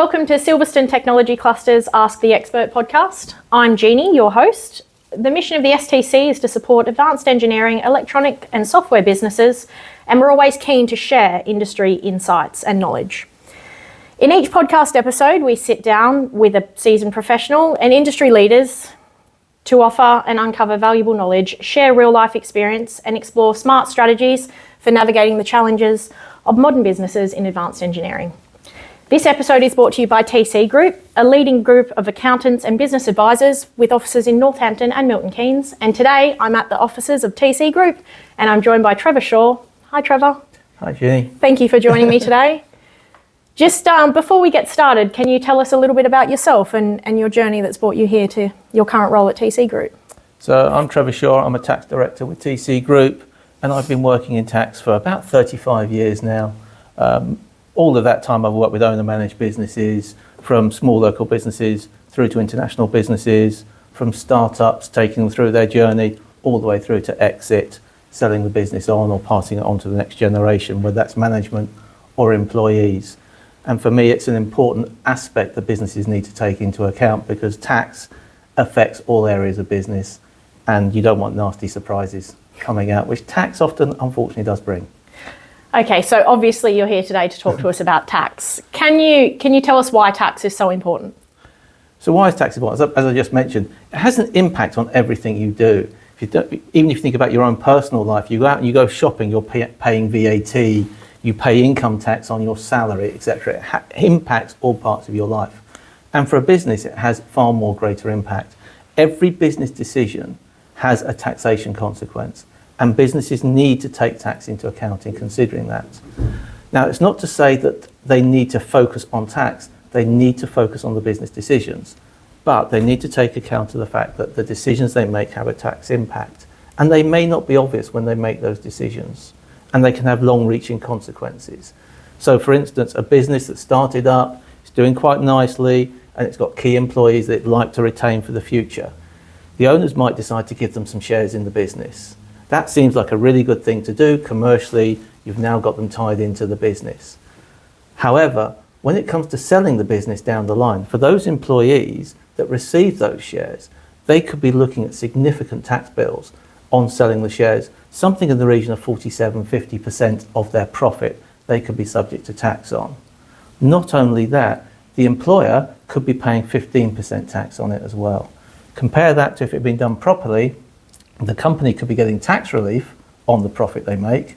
Welcome to Silverstone Technology Cluster's Ask the Expert podcast. I'm Jeannie, your host. The mission of the STC is to support advanced engineering, electronic and software businesses, and we're always keen to share industry insights and knowledge. In each podcast episode, we sit down with a seasoned professional and industry leaders to offer and uncover valuable knowledge, share real-life experience, and explore smart strategies for navigating the challenges of modern businesses in advanced engineering. This episode is brought to you by TC Group, a leading group of accountants and business advisors with offices in Northampton and Milton Keynes. And today I'm at the offices of TC Group and I'm joined by Trevor Shaw. Hi, Trevor. Hi, Jenny. Thank you for joining me today. Just before we get started, can you tell us a little bit about yourself and your journey that's brought you here to your current role at TC Group? So I'm Trevor Shaw. I'm a tax director with TC Group and I've been working in tax for about 35 years now. All of that time I've worked with owner-managed businesses, from small local businesses through to international businesses, from startups taking them through their journey all the way through to exit, selling the business on or passing it on to the next generation, whether that's management or employees. And for me, it's an important aspect that businesses need to take into account because tax affects all areas of business and you don't want nasty surprises coming out, which tax often, unfortunately, does bring. Okay, so obviously you're here today to talk to us about tax. Can you tell us why tax is so important? So why is tax important? As I just mentioned, it has an impact on everything you do. Even if you think about your own personal life, you go out and you go shopping, you're paying VAT, you pay income tax on your salary, etc. It impacts all parts of your life. And for a business, it has far more greater impact. Every business decision has a taxation consequence. And businesses need to take tax into account in considering that. Now, it's not to say that they need to focus on tax. They need to focus on the business decisions. But they need to take account of the fact that the decisions they make have a tax impact. And they may not be obvious when they make those decisions. And they can have long-reaching consequences. So, for instance, a business that started up, is doing quite nicely, and it's got key employees that it'd like to retain for the future. The owners might decide to give them some shares in the business. That seems like a really good thing to do. Commercially, you've now got them tied into the business. However, when it comes to selling the business down the line, for those employees that receive those shares, they could be looking at significant tax bills on selling the shares, something in the region of 47-50% of their profit they could be subject to tax on. Not only that, the employer could be paying 15% tax on it as well. Compare that to if it had been done properly, the company could be getting tax relief on the profit they make,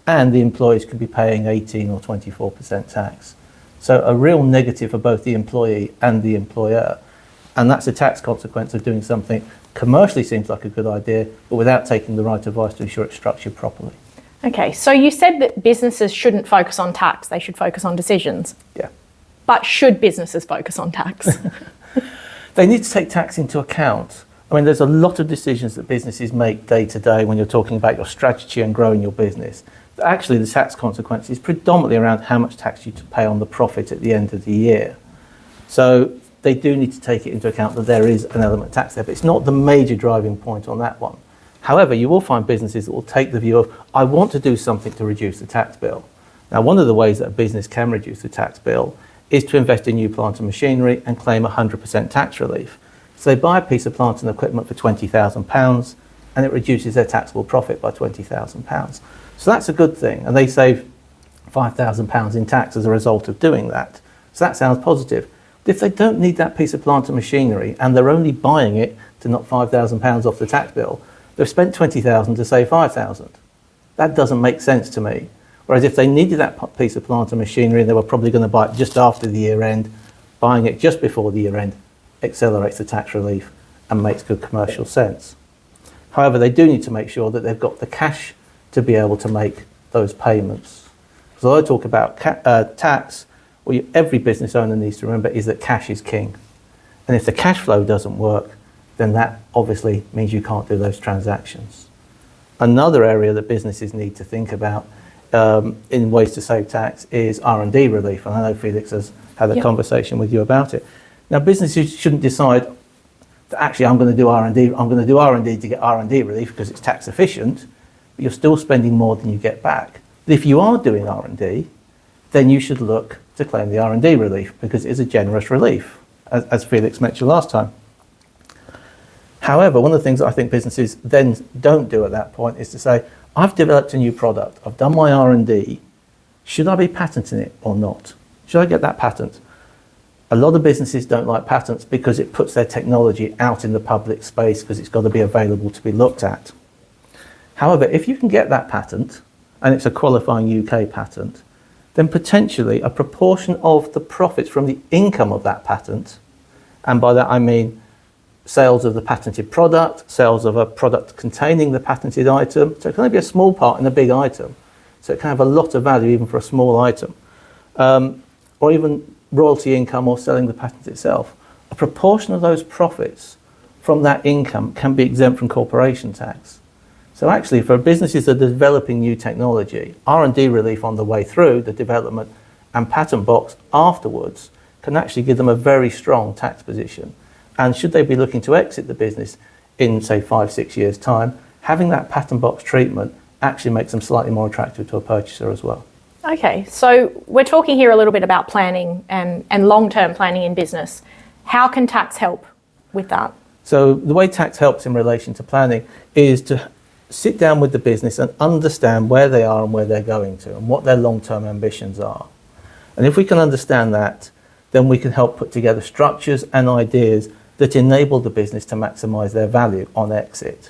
and the employees could be paying 18 or 24% tax. So a real negative for both the employee and the employer. And that's a tax consequence of doing something commercially seems like a good idea, but without taking the right advice to ensure it's structured properly. Okay, so you said that businesses shouldn't focus on tax, they should focus on decisions. Yeah. But should businesses focus on tax? They need to take tax into account. I mean, there's a lot of decisions that businesses make day to day when you're talking about your strategy and growing your business. Actually, the tax consequence is predominantly around how much tax you pay on the profit at the end of the year. So they do need to take it into account that there is an element of tax there, but it's not the major driving point on that one. However, you will find businesses that will take the view of, I want to do something to reduce the tax bill. Now, one of the ways that a business can reduce the tax bill is to invest in new plant and machinery and claim 100% tax relief. So they buy a piece of plant and equipment for £20,000 and it reduces their taxable profit by £20,000. So that's a good thing. And they save £5,000 in tax as a result of doing that. So that sounds positive. But if they don't need that piece of plant and machinery and they're only buying it to knock £5,000 off the tax bill, they've spent £20,000 to save £5,000. That doesn't make sense to me. Whereas if they needed that piece of plant and machinery and they were probably going to buy it just after the year end, buying it just before the year end accelerates the tax relief and makes good commercial sense. However, they do need to make sure that they've got the cash to be able to make those payments. So I talk about tax, what every business owner needs to remember is that cash is king. And if the cash flow doesn't work, then that obviously means you can't do those transactions. Another area that businesses need to think about in ways to save tax is R&D relief. And I know Felix has had a conversation with you about it. Now, businesses shouldn't decide that actually I'm going to do R&D. I'm going to do R&D to get R&D relief because it's tax efficient, but you're still spending more than you get back. But if you are doing R&D, then you should look to claim the R&D relief because it is a generous relief, as Felix mentioned last time. However, one of the things that I think businesses then don't do at that point is to say, I've developed a new product, I've done my R&D, should I be patenting it or not? Should I get that patent? A lot of businesses don't like patents because it puts their technology out in the public space because it's got to be available to be looked at. However, if you can get that patent, and it's a qualifying UK patent, then potentially a proportion of the profits from the income of that patent, and by that I mean sales of the patented product, sales of a product containing the patented item, so it can only be a small part in a big item, so it can have a lot of value even for a small item, or even royalty income or selling the patent itself. A proportion of those profits from that income can be exempt from corporation tax. So actually, for businesses that are developing new technology, R&D relief on the way through the development and patent box afterwards can actually give them a very strong tax position. And should they be looking to exit the business in, say, 5-6 years' time, having that patent box treatment actually makes them slightly more attractive to a purchaser as well. Okay, so we're talking here a little bit about planning and long-term planning in business. How can tax help with that? So the way tax helps in relation to planning is to sit down with the business and understand where they are and where they're going to and what their long-term ambitions are. And if we can understand that, then we can help put together structures and ideas that enable the business to maximise their value on exit,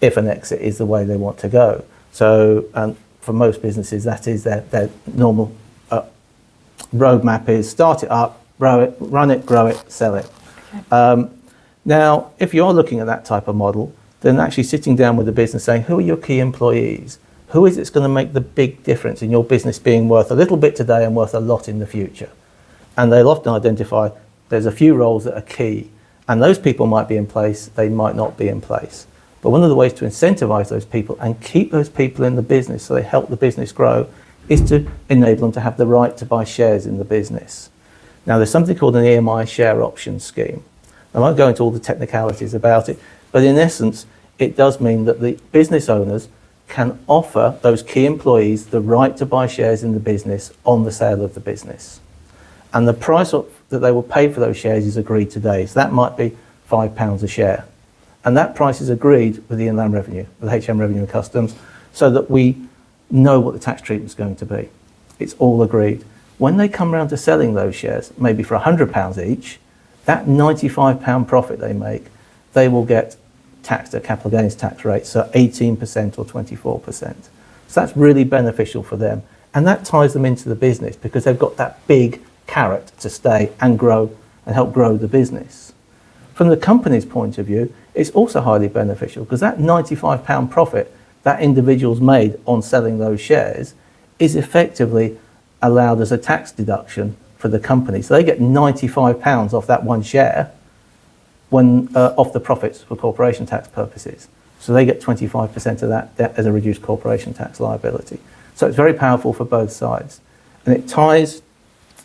if an exit is the way they want to go. So for most businesses, that is their normal roadmap is start it up, run it, grow it, sell it. Okay. Now, if you're looking at that type of model, then actually sitting down with the business saying, who are your key employees? Who is it's going to make the big difference in your business being worth a little bit today and worth a lot in the future? And they'll often identify there's a few roles that are key, and those people might be in place, they might not be in place. But one of the ways to incentivize those people and keep those people in the business so they help the business grow is to enable them to have the right to buy shares in the business. Now, there's something called an EMI share option scheme. I won't go into all the technicalities about it, but in essence, it does mean that the business owners can offer those key employees the right to buy shares in the business on the sale of the business. And the price that they will pay for those shares is agreed today. So that might be £5 a share. And that price is agreed with the Inland Revenue, with HM Revenue and Customs, so that we know what the tax treatment is going to be. It's all agreed. When they come around to selling those shares, maybe for £100 each, that £95 profit they make, they will get taxed at capital gains tax rate, so 18% or 24%. So that's really beneficial for them. And that ties them into the business because they've got that big carrot to stay and grow and help grow the business. From the company's point of view, it's also highly beneficial because that £95 profit that individuals made on selling those shares is effectively allowed as a tax deduction for the company. So they get £95 off that one share off the profits for corporation tax purposes. So they get 25% of that as a reduced corporation tax liability. So it's very powerful for both sides. And it ties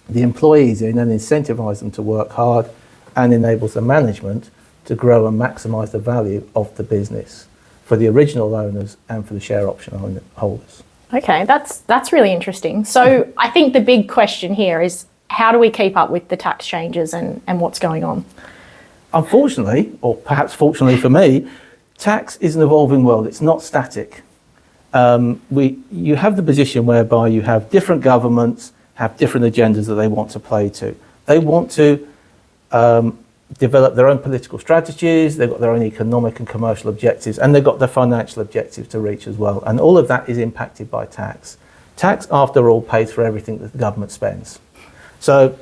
the employees in and incentivises them to work hard and enables the management to grow and maximise the value of the business for the original owners and for the share option holders. Okay, that's really interesting. So I think the big question here is how do we keep up with the tax changes and what's going on? Unfortunately, or perhaps fortunately for me, tax is an evolving world. It's not static. You have the position whereby you have different governments have different agendas that they want to play to. They want to develop their own political strategies, they've got their own economic and commercial objectives, and they've got their financial objectives to reach as well. And all of that is impacted by tax. Tax, after all, pays for everything that the government spends. So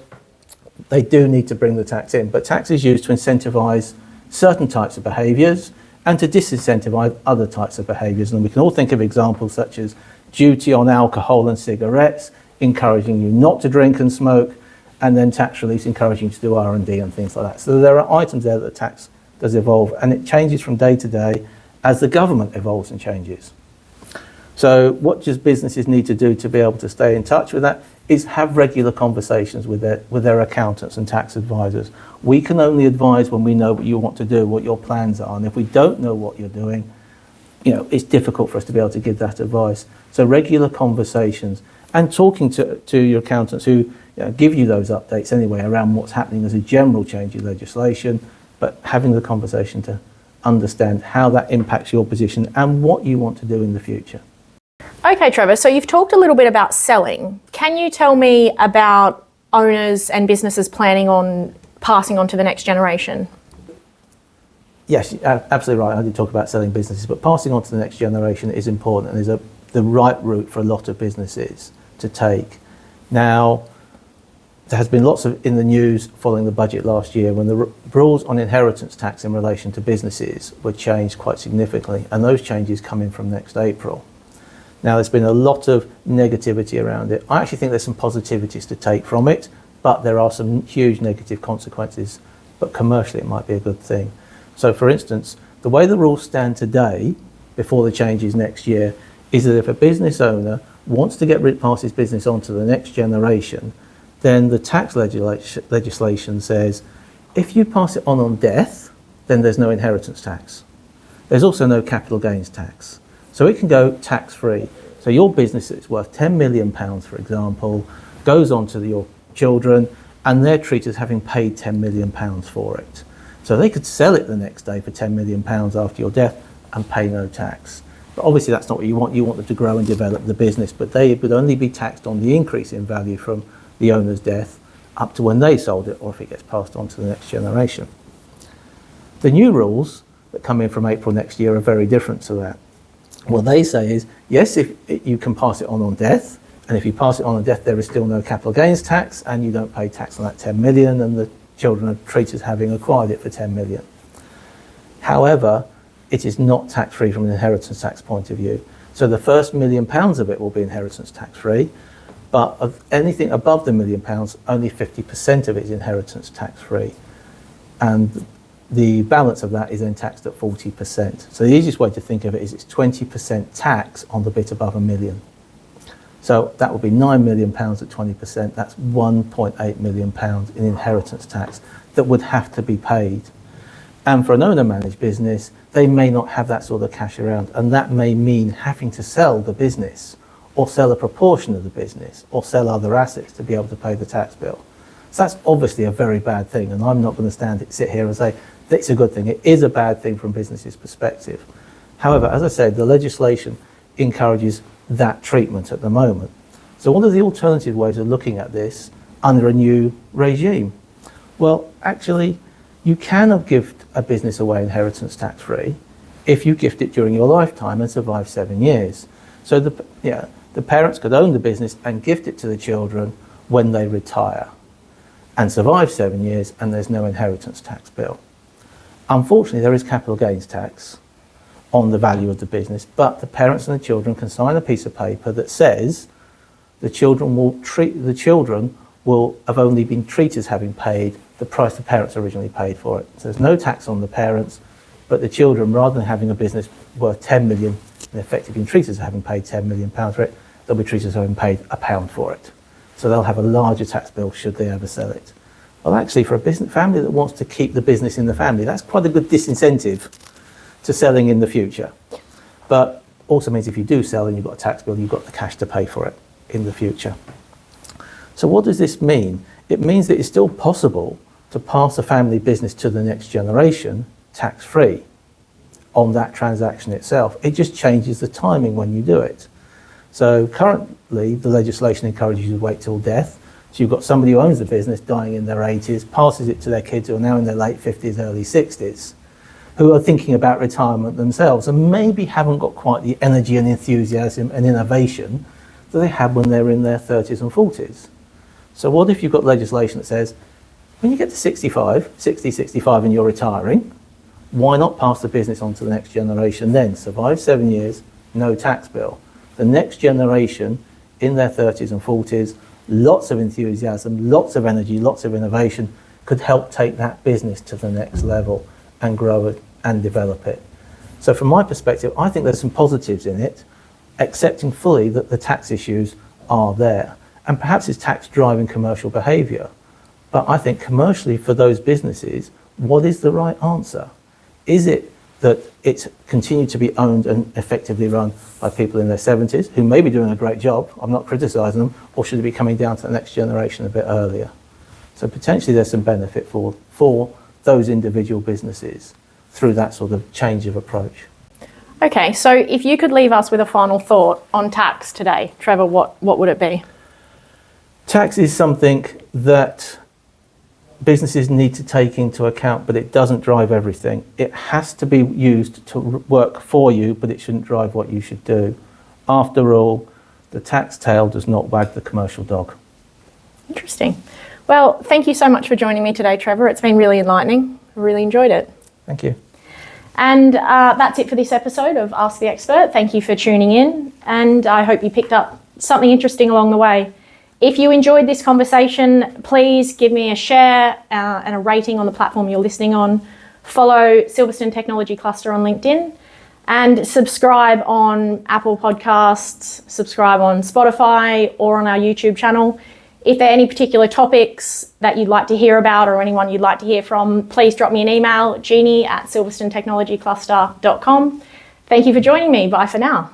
they do need to bring the tax in, but tax is used to incentivise certain types of behaviours and to disincentivise other types of behaviours. And we can all think of examples such as duty on alcohol and cigarettes, encouraging you not to drink and smoke, and then tax release encouraging you to do R&D and things like that. So there are items there that tax does evolve, and it changes from day to day as the government evolves and changes. So what does businesses need to do to be able to stay in touch with that is have regular conversations with their accountants and tax advisors. We can only advise when we know what you want to do, what your plans are, and if we don't know what you're doing, it's difficult for us to be able to give that advice. So regular conversations and talking to your accountants who give you those updates anyway around what's happening as a general change in legislation, but having the conversation to understand how that impacts your position and what you want to do in the future. Okay, Trevor, so you've talked a little bit about selling. Can you tell me about owners and businesses planning on passing on to the next generation? Yes, absolutely right. I did talk about selling businesses, but passing on to the next generation is important and is the right route for a lot of businesses to take. Now, there has been lots in the news following the budget last year when the rules on inheritance tax in relation to businesses were changed quite significantly, and those changes come in from next April. Now, there's been a lot of negativity around it. I actually think there's some positivities to take from it, but there are some huge negative consequences, but commercially it might be a good thing. So, for instance, the way the rules stand today, before the changes next year, is that if a business owner wants to pass his business on to the next generation, then the tax legislation says if you pass it on death, then there's no inheritance tax. There's also no capital gains tax. So it can go tax-free. So your business that's worth £10 million, for example, goes on to your children and they're treated as having paid £10 million for it. So they could sell it the next day for £10 million after your death and pay no tax. But obviously that's not what you want. You want them to grow and develop the business, but they would only be taxed on the increase in value from the owner's death up to when they sold it or if it gets passed on to the next generation. The new rules that come in from April next year are very different to that. What they say is, yes, if you can pass it on death, and if you pass it on death, there is still no capital gains tax, and you don't pay tax on that 10 million, and the children are treated as having acquired it for 10 million. However, it is not tax-free from an inheritance tax point of view. So the first £1 million of it will be inheritance tax-free, but of anything above the £1 million, only 50% of it is inheritance tax-free. And the balance of that is then taxed at 40%. So the easiest way to think of it is it's 20% tax on the bit above £1 million. So that would be £9 million at 20%. That's £1.8 million in inheritance tax that would have to be paid. And for an owner-managed business, they may not have that sort of cash around, and that may mean having to sell the business or sell a proportion of the business or sell other assets to be able to pay the tax bill. So that's obviously a very bad thing, and I'm not going to sit here and say it's a good thing. It is a bad thing from business's perspective. However, as I said, the legislation encourages that treatment at the moment. So what are the alternative ways of looking at this under a new regime? Well, actually, you can give a business away inheritance tax-free if you gift it during your lifetime and survive 7 years. So the parents could own the business and gift it to the children when they retire and survive 7 years, and there's no inheritance tax bill. Unfortunately, there is capital gains tax on the value of the business, but the parents and the children can sign a piece of paper that says the children will have only been treated as having paid the price the parents originally paid for it. So there's no tax on the parents, but the children, rather than having a business worth 10 million and effectively being treated as having paid £10 million for it, they'll be treated as having paid £1 for it. So they'll have a larger tax bill should they ever sell it. Well, actually, for a business family that wants to keep the business in the family, that's quite a good disincentive to selling in the future. But also means if you do sell and you've got a tax bill, you've got the cash to pay for it in the future. So what does this mean? It means that it's still possible to pass a family business to the next generation tax-free on that transaction itself. It just changes the timing when you do it. So currently, the legislation encourages you to wait till death. So you've got somebody who owns the business dying in their 80s, passes it to their kids who are now in their late 50s, early 60s, who are thinking about retirement themselves and maybe haven't got quite the energy and enthusiasm and innovation that they had when they were in their 30s and 40s. So what if you've got legislation that says, when you get to 60, 65 and you're retiring, why not pass the business on to the next generation then? Survive 7 years, no tax bill. The next generation in their 30s and 40s, lots of enthusiasm, lots of energy, lots of innovation, could help take that business to the next level and grow it and develop it. So from my perspective, I think there's some positives in it, accepting fully that the tax issues are there. And perhaps it's tax driving commercial behaviour. But I think commercially for those businesses, what is the right answer? Is it that it's continued to be owned and effectively run by people in their 70s who may be doing a great job, I'm not criticising them, or should it be coming down to the next generation a bit earlier? So potentially there's some benefit for those individual businesses through that sort of change of approach. Okay, so if you could leave us with a final thought on tax today, Trevor, what would it be? Tax is something that businesses need to take into account, but it doesn't drive everything. It has to be used to work for you, but it shouldn't drive what you should do. After all, the tax tail does not wag the commercial dog. Interesting. Well, thank you so much for joining me today, Trevor. It's been really enlightening. I really enjoyed it. Thank you. And that's it for this episode of Ask the Expert. Thank you for tuning in, and I hope you picked up something interesting along the way. If you enjoyed this conversation, please give me a share and a rating on the platform you're listening on. Follow Silverstone Technology Cluster on LinkedIn, and subscribe on Apple Podcasts, subscribe on Spotify or on our YouTube channel. If there are any particular topics that you'd like to hear about or anyone you'd like to hear from, please drop me an email, jeannie@silverstonetechnologycluster.com. Thank you for joining me. Bye for now.